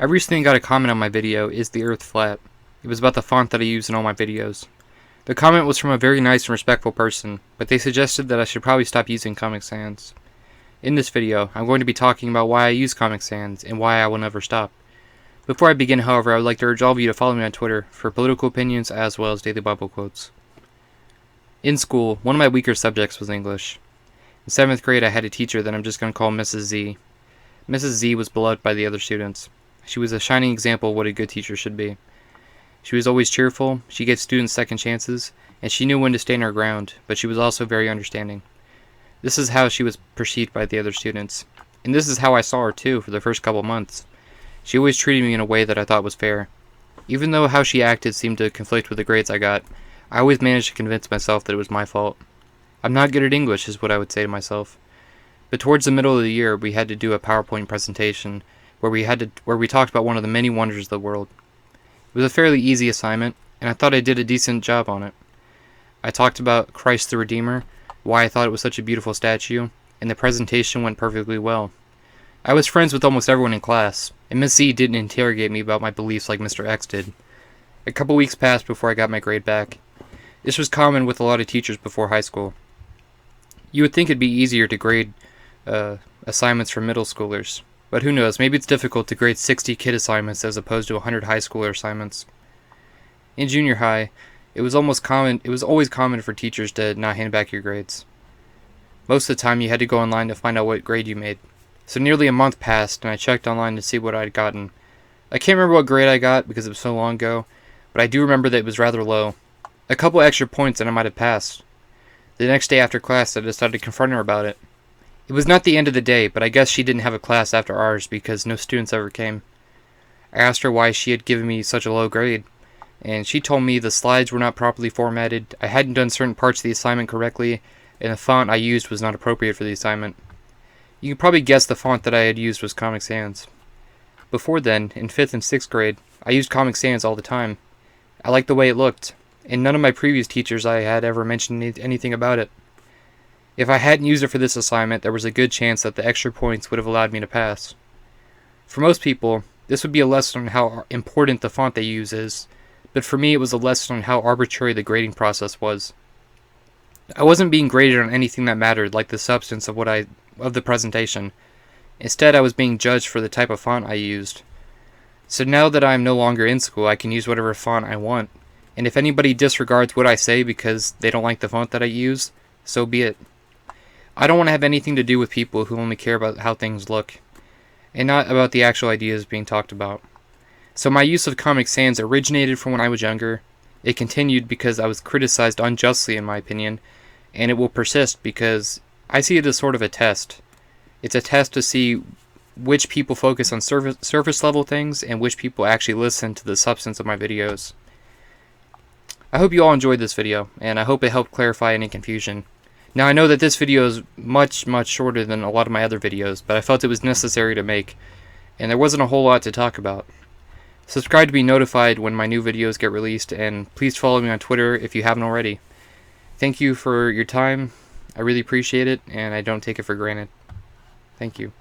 I recently got a comment on my video, "Is the Earth Flat?" It was about the font that I use in all my videos. The comment was from a very nice and respectful person, but they suggested that I should probably stop using Comic Sans. In this video, I'm going to be talking about why I use Comic Sans and why I will never stop. Before I begin, however, I would like to urge all of you to follow me on Twitter for political opinions as well as daily Bible quotes. In school, one of my weaker subjects was English. In 7th grade, I had a teacher that I'm just going to call Mrs. Z. Mrs. Z was beloved by the other students. She was a shining example of what a good teacher should be. She was always cheerful, she gave students second chances, and she knew when to stand her ground, but she was also very understanding. This is how she was perceived by the other students. And this is how I saw her too for the first couple months. She always treated me in a way that I thought was fair. Even though how she acted seemed to conflict with the grades I got, I always managed to convince myself that it was my fault. I'm not good at English is what I would say to myself. But towards the middle of the year, we had to do a PowerPoint presentation where we talked about one of the many wonders of the world. It was a fairly easy assignment, and I thought I did a decent job on it. I talked about Christ the Redeemer, why I thought it was such a beautiful statue, and the presentation went perfectly well. I was friends with almost everyone in class, and Miss Z didn't interrogate me about my beliefs like Mr. X did. A couple weeks passed before I got my grade back. This was common with a lot of teachers before high school. You would think it'd be easier to grade assignments for middle schoolers. But who knows, maybe it's difficult to grade 60 kid assignments as opposed to 100 high schooler assignments. In junior high, it was always common for teachers to not hand back your grades. Most of the time you had to go online to find out what grade you made. So nearly a month passed and I checked online to see what I'd gotten. I can't remember what grade I got because it was so long ago, but I do remember that it was rather low. A couple extra points and I might have passed. The next day after class I decided to confront her about it. It was not the end of the day, but I guess she didn't have a class after ours because no students ever came. I asked her why she had given me such a low grade, and she told me the slides were not properly formatted, I hadn't done certain parts of the assignment correctly, and the font I used was not appropriate for the assignment. You can probably guess the font that I had used was Comic Sans. Before then, in 5th and 6th grade, I used Comic Sans all the time. I liked the way it looked, and none of my previous teachers I had ever mentioned anything about it. If I hadn't used it for this assignment, there was a good chance that the extra points would have allowed me to pass. For most people, this would be a lesson on how important the font they use is, but for me it was a lesson on how arbitrary the grading process was. I wasn't being graded on anything that mattered, like the substance of the presentation. Instead, I was being judged for the type of font I used. So now that I am no longer in school, I can use whatever font I want, and if anybody disregards what I say because they don't like the font that I use, so be it. I don't want to have anything to do with people who only care about how things look, and not about the actual ideas being talked about. So my use of Comic Sans originated from when I was younger, it continued because I was criticized unjustly in my opinion, and it will persist because I see it as sort of a test. It's a test to see which people focus on surface level things and which people actually listen to the substance of my videos. I hope you all enjoyed this video, and I hope it helped clarify any confusion. Now I know that this video is much shorter than a lot of my other videos, but I felt it was necessary to make, and there wasn't a whole lot to talk about. Subscribe to be notified when my new videos get released, and please follow me on Twitter if you haven't already. Thank you for your time, I really appreciate it, and I don't take it for granted. Thank you.